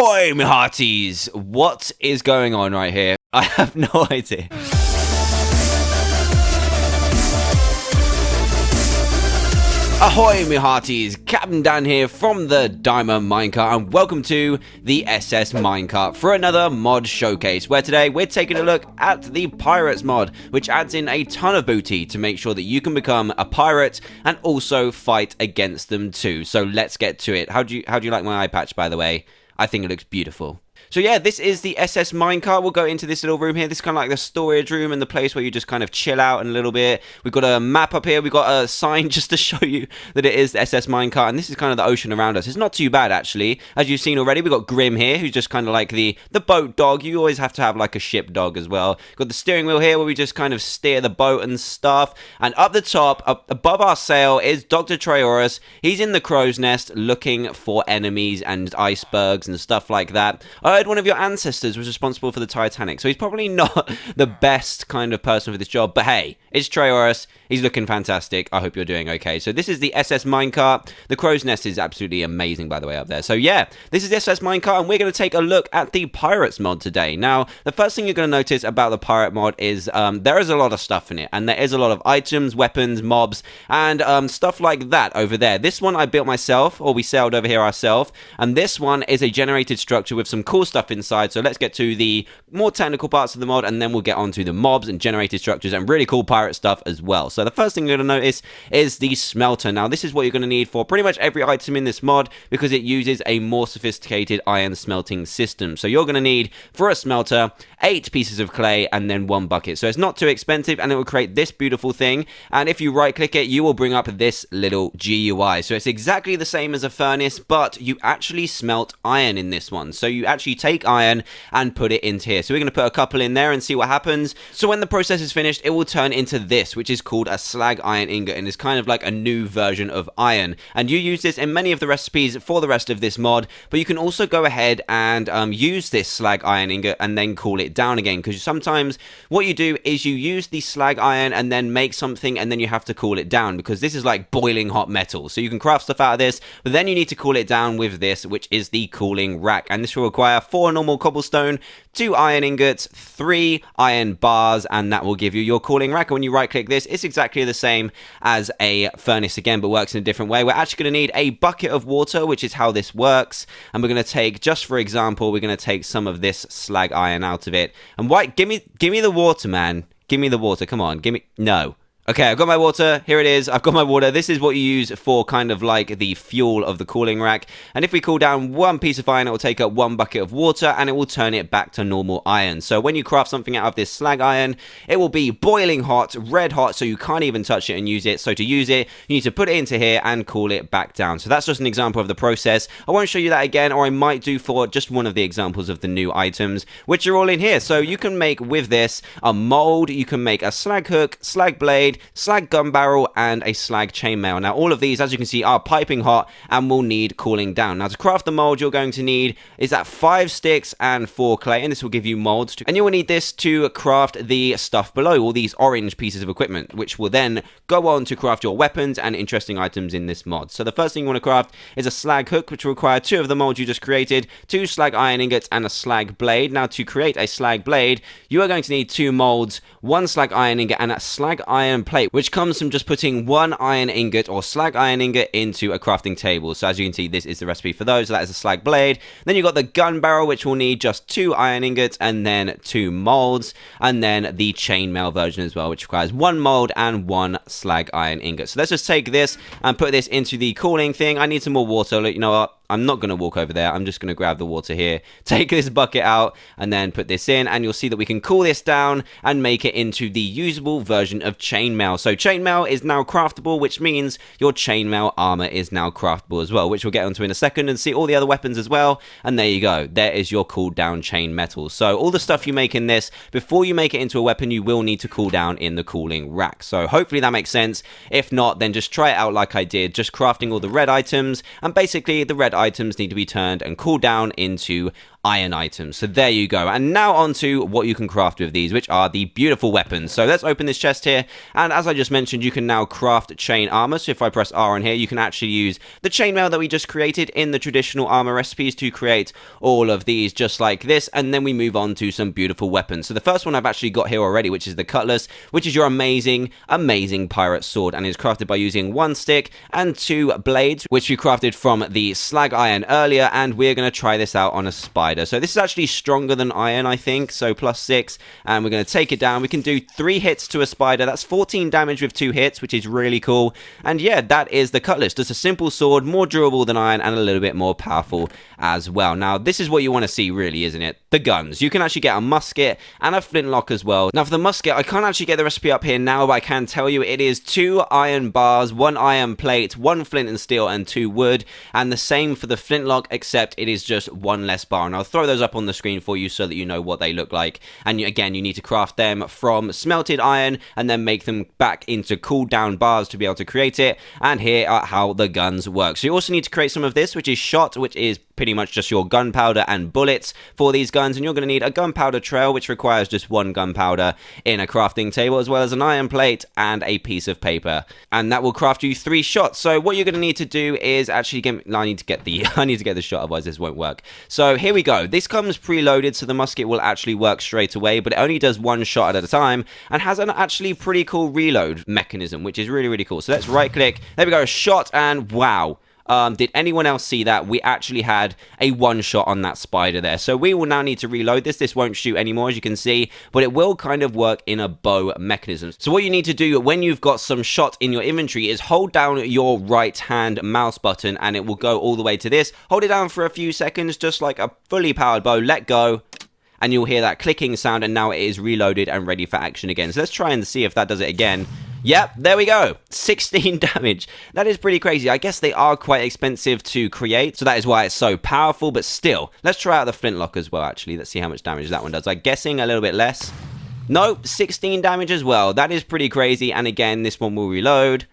Ahoy, my hearties! What is going on right here? I have no idea. Ahoy, my hearties! Captain Dan here from the Diamond Minecart, and welcome to the SS Minecart for another mod showcase, where today we're taking a look at the Pirates mod, which adds in a ton of booty to make sure that you can become a pirate and also fight against them too. So let's get to it. How do you like my eye patch, by the way? I think it looks beautiful. So yeah, this is the SS Minecart. We'll go into this little room here. This is kind of like the storage room and the place where you just kind of chill out a little bit. We've got a map up here. We've got a sign just to show you that it is the SS Minecart. And this is kind of the ocean around us. It's not too bad, actually. As you've seen already, we've got Grim here, who's just kind of like the boat dog. You always have to have like a ship dog as well. Got the steering wheel here where we just kind of steer the boat and stuff. And up the top, up above our sail, is Dr. Trayaurus. He's in the crow's nest looking for enemies and icebergs and stuff like that. I heard one of your ancestors was responsible for the Titanic, so he's probably not the best kind of person for this job, but hey, it's Trayaurus. He's looking fantastic. I hope you're doing okay. So this is the SS Minecart. The crow's nest is absolutely amazing, by the way, up there. So yeah, this is the SS Minecart, and we're going to take a look at the Pirates mod today. Now, the first thing you're going to notice about the Pirate mod is there is a lot of stuff in it, and there is a lot of items, weapons, mobs, and stuff like that over there. This one I built myself, or we sailed over here ourselves, and this one is a generated structure with some cool stuff inside. So let's get to the more technical parts of the mod, and then we'll get onto the mobs and generated structures and really cool pirate stuff as well. So the first thing you're going to notice is the smelter. Now, this is what you're going to need for pretty much every item in this mod because it uses a more sophisticated iron smelting system. So you're going to need, for a smelter, 8 pieces of clay and then 1 bucket. So it's not too expensive, and it will create this beautiful thing. And if you right click it, you will bring up this little GUI. So it's exactly the same as a furnace, but you actually smelt iron in this one. So you actually take iron and put it into here. So we're going to put a couple in there and see what happens. So when the process is finished, it will turn into this, which is called a slag iron ingot, and it's kind of like a new version of iron. And you use this in many of the recipes for the rest of this mod, but you can also go ahead and use this slag iron ingot and then cool it down again, because sometimes what you do is you use the slag iron and then make something, and then you have to cool it down because this is like boiling hot metal. So you can craft stuff out of this, but then you need to cool it down with this, which is the cooling rack. And this will require 4 normal cobblestone, 2 iron ingots, 3 iron bars, and that will give you your cooling rack. And when you right click this, it's exactly the same as a furnace again, but works in a different way. We're actually going to need a bucket of water, which is how this works. And we're going to take, just for example, we're going to take some of this slag iron out of it. And give me the water, man. Give me the water. Come on, no. Okay, I've got my water. Here it is. I've got my water. This is what you use for kind of like the fuel of the cooling rack. And if we cool down 1 piece of iron, it will take up 1 bucket of water and it will turn it back to normal iron. So when you craft something out of this slag iron, it will be boiling hot, red hot, so you can't even touch it and use it. So to use it, you need to put it into here and cool it back down. So that's just an example of the process. I won't show you that again, or I might do for just one of the examples of the new items, which are all in here. So you can make with this a mold, you can make a slag hook, slag blade, slag gun barrel, and a slag chainmail. Now all of these, as you can see, are piping hot and will need cooling down. Now to craft the mold, you're going to need is that 5 sticks and 4 clay, and this will give you molds and you will need this to craft the stuff below, all these orange pieces of equipment, which will then go on to craft your weapons and interesting items in this mod. So the first thing you want to craft is a slag hook, which will require 2 of the molds you just created, 2 slag iron ingots, and a slag blade. Now to create a slag blade, you are going to need 2 molds, 1 slag iron ingot, and a slag iron plate, which comes from just putting 1 iron ingot or slag iron ingot into a crafting table. So as you can see, this is the recipe for those. So that is a slag blade. Then you've got the gun barrel, which will need just 2 iron ingots and then 2 molds, and then the chainmail version as well, which requires 1 mold and 1 slag iron ingot. So let's just take this and put this into the cooling thing. I need some more water. You know what? I'm not going to walk over there. I'm just going to grab the water here, take this bucket out, and then put this in, and you'll see that we can cool this down and make it into the usable version of chainmail. So chainmail is now craftable, which means your chainmail armor is now craftable as well, which we'll get onto in a second and see all the other weapons as well. And there you go. There is your cooled down chain metal. So all the stuff you make in this, before you make it into a weapon, you will need to cool down in the cooling rack. So hopefully that makes sense. If not, then just try it out like I did, just crafting all the red items, and basically the red items need to be turned and cooled down into iron items. So there you go. And now on to what you can craft with these, which are the beautiful weapons. So let's open this chest here, and as I just mentioned, you can now craft chain armor. So if I press R on here, you can actually use the chainmail that we just created in the traditional armor recipes to create all of these just like this, and then we move on to some beautiful weapons. So the first one I've actually got here already, which is the cutlass, which is your amazing pirate sword, and is crafted by using 1 stick and 2 blades, which we crafted from the slag iron earlier, and we're going to try this out on a spider. So this is actually stronger than iron, I think, so +6, and we're going to take it down. We can do 3 hits to a spider. That's 14 damage with 2 hits, which is really cool. And yeah, that is the cutlass. Just a simple sword, more durable than iron, and a little bit more powerful as well. Now, this is what you want to see, really, isn't it? The guns. You can actually get a musket and a flintlock as well. Now, for the musket, I can't actually get the recipe up here now, but I can tell you it is 2 iron bars, 1 iron plate, 1 flint and steel, and 2 wood. And the same for the flintlock, except it is just 1 less bar. And I'll throw those up on the screen for you so that you know what they look like. And again, you need to craft them from smelted iron and then make them back into cooled down bars to be able to create it. And here are how the guns work. So you also need to create some of this, which is shot, which is pretty much just your gunpowder and bullets for these guns, and you're going to need a gunpowder trail, which requires just 1 gunpowder in a crafting table, as well as an iron plate and a piece of paper, and that will craft you 3 shots. So what you're going to need to do is actually I need to get the shot, otherwise this won't work. So here we go. This comes preloaded, so the musket will actually work straight away, but it only does 1 shot at a time and has an actually pretty cool reload mechanism, which is really cool. So let's right click, there we go, shot, and wow. Did anyone else see that? We actually had a 1 shot on that spider there. So we will now need to reload this. This won't shoot anymore, as you can see, but it will kind of work in a bow mechanism. So what you need to do when you've got some shot in your inventory is hold down your right hand mouse button, and it will go all the way to this. Hold it down for a few seconds, just like a fully powered bow. Let go, and you'll hear that clicking sound, and now it is reloaded and ready for action again. So let's try and see if that does it again. Yep, there we go. 16 damage. That is pretty crazy. I guess they are quite expensive to create, so that is why it's so powerful, but still. Let's try out the flintlock as well, actually. Let's see how much damage that one does. I'm guessing a little bit less. Nope, 16 damage as well. That is pretty crazy, and again, this one will reload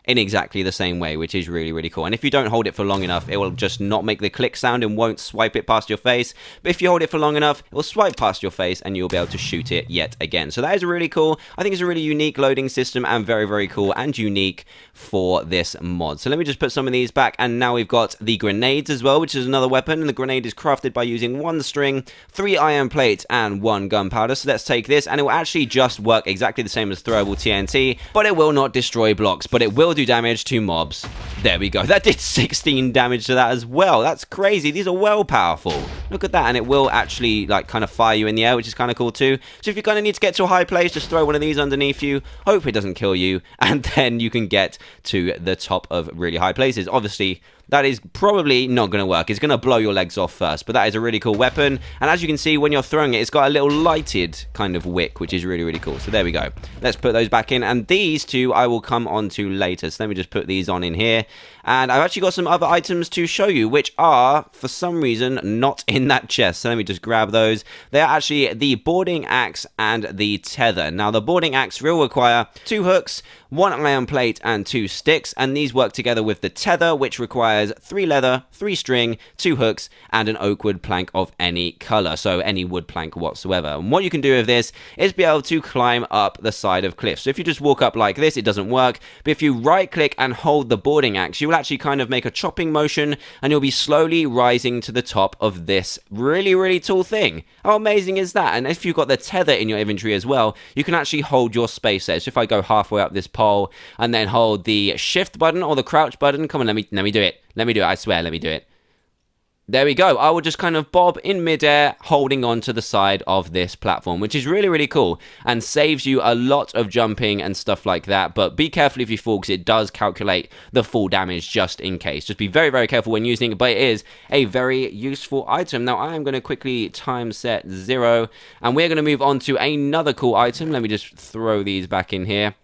in exactly the same way, which is really cool. And if you don't hold it for long enough, it will just not make the click sound and won't swipe it past your face. But if you hold it for long enough, it will swipe past your face and you'll be able to shoot it yet again. So that is really cool. I think it's a really unique loading system and very cool and unique for this mod. So let me just put some of these back, and now we've got the grenades as well, which is another weapon, and the grenade is crafted by using 1 string, 3 iron plates, and 1 gunpowder. So let's take this, and it will actually just work exactly the same as throwable TNT, but it will not destroy blocks, but it will do damage to mobs. There we go. That did 16 damage to that as well. That's crazy. These are well powerful. Look at that, and it will actually like kind of fire you in the air, which is kind of cool too. So if you kind of need to get to a high place, just throw one of these underneath you, hope it doesn't kill you, and then you can get to the top of really high places. Obviously, that is probably not going to work. It's going to blow your legs off first, but that is a really cool weapon. And as you can see, when you're throwing it, it's got a little lighted kind of wick, which is really cool. So there we go. Let's put those back in. And these two I will come on to later. So let me just put these on in here. And I've actually got some other items to show you, which are, for some reason, not in that chest. So let me just grab those. They are actually the boarding axe and the tether. Now, the boarding axe will require 2 hooks, 1 iron plate, and 2 sticks. And these work together with the tether, which requires 3 leather, 3 string, 2 hooks, and an oak wood plank of any color. So any wood plank whatsoever. And what you can do with this is be able to climb up the side of cliffs. So if you just walk up like this, it doesn't work. But if you right click and hold the boarding axe, you will actually kind of make a chopping motion, and you'll be slowly rising to the top of this really tall thing. How amazing is that? And if you've got the tether in your inventory as well, you can actually hold your space there. So if I go halfway up this pole and then hold the shift button or the crouch button, come on, let me do it. Let me do it, I swear, let me do it. There we go. I will just kind of bob in midair, holding on to the side of this platform, which is really cool and saves you a lot of jumping and stuff like that. But be careful if you fall, because it does calculate the full damage just in case. Just be very careful when using it, but it is a very useful item. Now, I am going to quickly time set 0, and we're going to move on to another cool item. Let me just throw these back in here.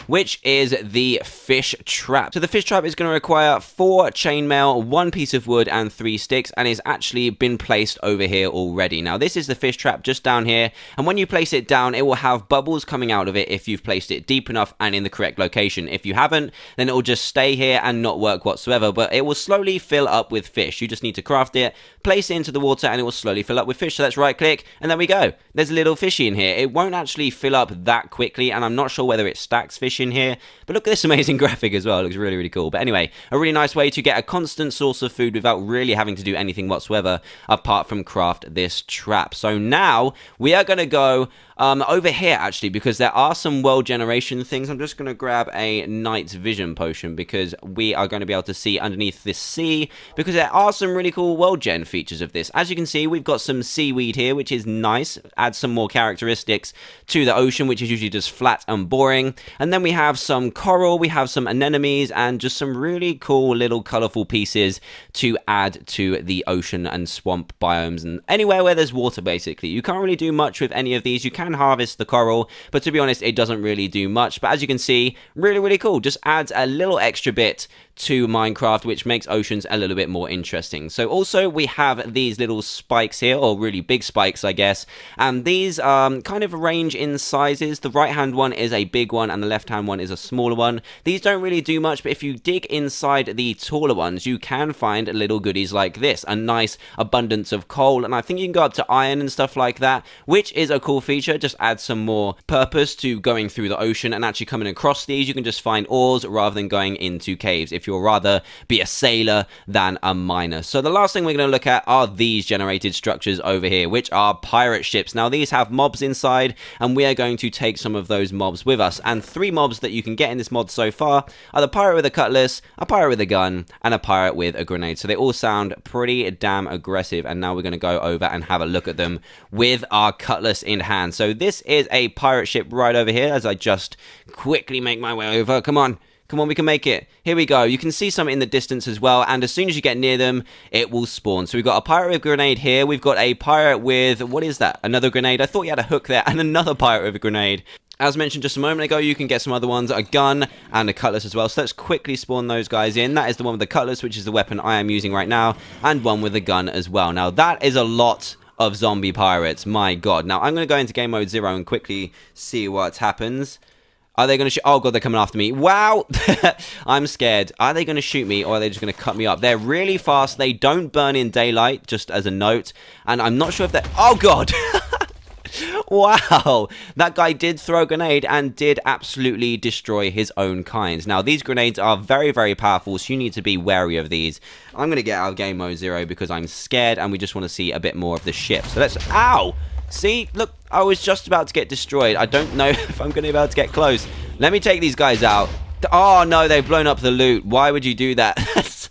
which is the fish trap. So the fish trap is going to require 4 chainmail, 1 piece of wood, and 3 sticks, and it's actually been placed over here already. Now, this is the fish trap just down here, and when you place it down, it will have bubbles coming out of it if you've placed it deep enough and in the correct location. If you haven't, then it will just stay here and not work whatsoever, but it will slowly fill up with fish. You just need to craft it, place it into the water, and it will slowly fill up with fish. So let's right click, and there we go. There's a little fishy in here. It won't actually fill up that quickly, and I'm not sure whether it stacks fish in here, but look at this amazing graphic as well. It looks really, really cool. But anyway, a really nice way to get a constant source of food without really having to do anything whatsoever apart from craft this trap. So now we are going to go over here, actually, because there are some world generation things. I'm just going to grab a night vision potion because we are going to be able to see underneath this sea, because there are some really cool world gen features of this. As you can see, we've got some seaweed here, which is nice. Adds some more characteristics to the ocean, which is usually just flat and boring. And then we have some coral, we have some anemones, and just some really cool little colorful pieces to add to the ocean and swamp biomes and anywhere where there's water, basically. You can't really do much with any of these. You can harvest the coral, but to be honest, it doesn't really do much. But as you can see, really, really cool. Just adds a little extra bit to Minecraft, which makes oceans a little bit more interesting. So also we have these little spikes here, or really big spikes, I guess, and these kind of range in sizes. The right hand one is a big one and the left hand one is a smaller one. These don't really do much, but if you dig inside the taller ones, you can find little goodies like this, a nice abundance of coal, and I think you can go up to iron and stuff like that, which is a cool feature. Just adds some more purpose to going through the ocean and actually coming across these. You can just find ores rather than going into caves if you'll rather be a sailor than a miner. So the last thing we're going to look at are these generated structures over here, which are pirate ships. Now these have mobs inside, and we are going to take some of those mobs with us. And 3 mobs that you can get in this mod so far are the pirate with a cutlass, a pirate with a gun, and a pirate with a grenade. So they all sound pretty damn aggressive, and now we're going to go over and have a look at them with our cutlass in hand. So this is a pirate ship right over here, as I just quickly make my way over. Come on. Come on, we can make it. Here we go. You can see some in the distance as well, and as soon as you get near them, it will spawn. So we've got a pirate with a grenade here. We've got a pirate with, what is that? Another grenade. I thought you had a hook there, and another pirate with a grenade. As mentioned just a moment ago, you can get some other ones, a gun and a cutlass as well. So let's quickly spawn those guys in. That is the one with the cutlass, which is the weapon I am using right now, and one with a gun as well. Now, that is a lot of zombie pirates. My God. Now, I'm going to go into game mode 0 and quickly see what happens. Are they going to shoot? Oh, God, they're coming after me. Wow. I'm scared. Are they going to shoot me, or are they just going to cut me up? They're really fast. They don't burn in daylight, just as a note. And I'm not sure if they're... Oh, God. Wow. That guy did throw a grenade and did absolutely destroy his own kind. Now, these grenades are very, very powerful, so you need to be wary of these. I'm going to get out of game mode 0 because I'm scared, and we just want to see a bit more of the ship. So let's... Ow! See, look, I was just about to get destroyed. I don't know if I'm going to be able to get close. Let me take these guys out. Oh, no, they've blown up the loot. Why would you do that?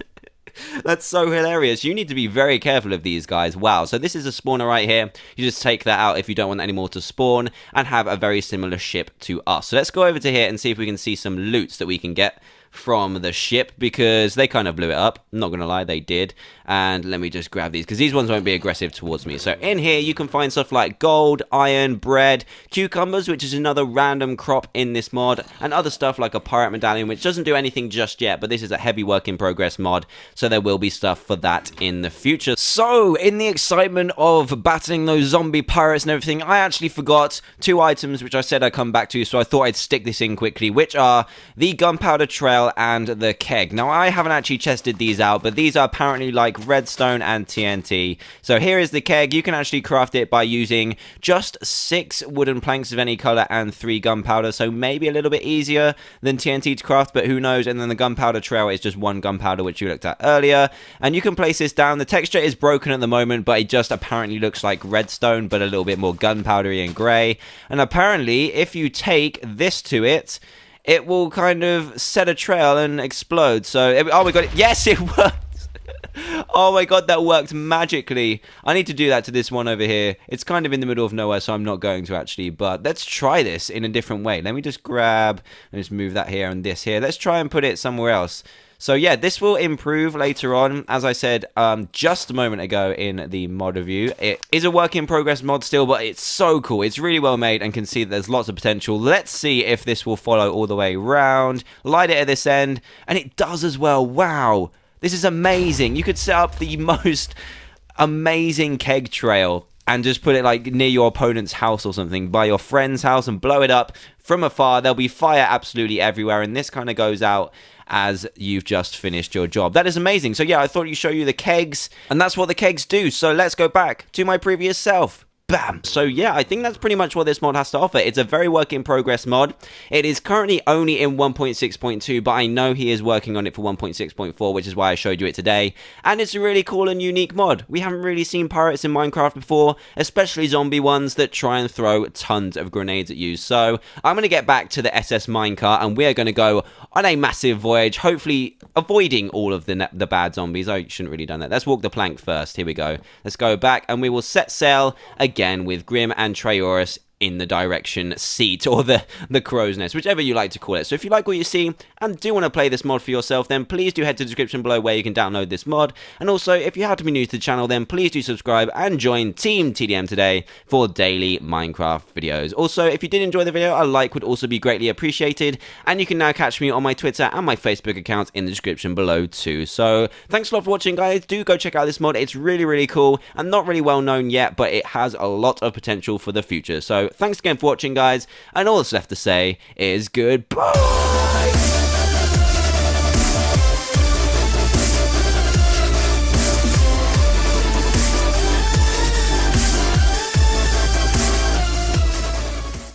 That's so hilarious. You need to be very careful of these guys. Wow, so this is a spawner right here. You just take that out if you don't want any more to spawn and have a very similar ship to us. So let's go over to here and see if we can see some loots that we can get from the ship, because they kind of blew it up. I'm not gonna lie, they did. And let me just grab these, because these ones won't be aggressive towards me. So in here you can find stuff like gold, iron, bread, cucumbers, which is another random crop in this mod, and other stuff like a pirate medallion, which doesn't do anything just yet, but this is a heavy work in progress mod, so there will be stuff for that in the future. So in the excitement of battling those zombie pirates and everything, I actually forgot 2 items which I said I'd come back to, so I thought I'd stick this in quickly, which are the Gunpowder Trail and the Keg. Now, I haven't actually tested these out, but these are apparently like redstone and TNT. So here is the Keg. You can actually craft it by using just 6 wooden planks of any color and 3 gunpowder, so maybe a little bit easier than TNT to craft, but who knows. And then the Gunpowder Trail is just 1 gunpowder, which you looked at earlier, and you can place this down. The texture is broken at the moment, but it just apparently looks like redstone, but a little bit more gunpowdery and gray. And apparently, if you take this to it, it will kind of set a trail and explode. So, oh my God, yes, it worked. Oh my God, that worked magically. I need to do that to this one over here. It's kind of in the middle of nowhere, so I'm not going to actually, but let's try this in a different way. Let me just grab and just move that here and this here. Let's try and put it somewhere else. So yeah, this will improve later on. As I said just a moment ago in the mod review, it is a work in progress mod still, but it's so cool. It's really well made and can see that there's lots of potential. Let's see if this will follow all the way around. Light it at this end, and it does as well. Wow, this is amazing. You could set up the most amazing keg trail and just put it like near your opponent's house or something, by your friend's house, and blow it up from afar. There'll be fire absolutely everywhere, and this kind of goes out as you've just finished your job. That is amazing. So yeah, I thought I'd show you the kegs, and that's what the kegs do. So let's go back to my previous self. Bam! So yeah, I think that's pretty much what this mod has to offer. It's a very work in progress mod. It is currently only in 1.6.2, but I know he is working on it for 1.6.4, which is why I showed you it today. And it's a really cool and unique mod. We haven't really seen pirates in Minecraft before, especially zombie ones that try and throw tons of grenades at you. So I'm going to get back to the SS Minecart, and we are going to go on a massive voyage, hopefully avoiding all of the bad zombies. I shouldn't really done that. Let's walk the plank first. Here we go. Let's go back, and we will set sail again with Grim and Trayaurus in the direction seat, or the crow's nest, whichever you like to call it. So if you like what you see and do want to play this mod for yourself, then please do head to the description below where you can download this mod. And also, if you happen to be new to the channel, then please do subscribe and join Team TDM today for daily Minecraft videos. Also, if you did enjoy the video, a like would also be greatly appreciated, and you can now catch me on my Twitter and my Facebook accounts in the description below too. So thanks a lot for watching, guys. Do go check out this mod. It's really, really cool and not really well known yet, but it has a lot of potential for the future. So thanks again for watching, guys, and all that's left to say is goodbye.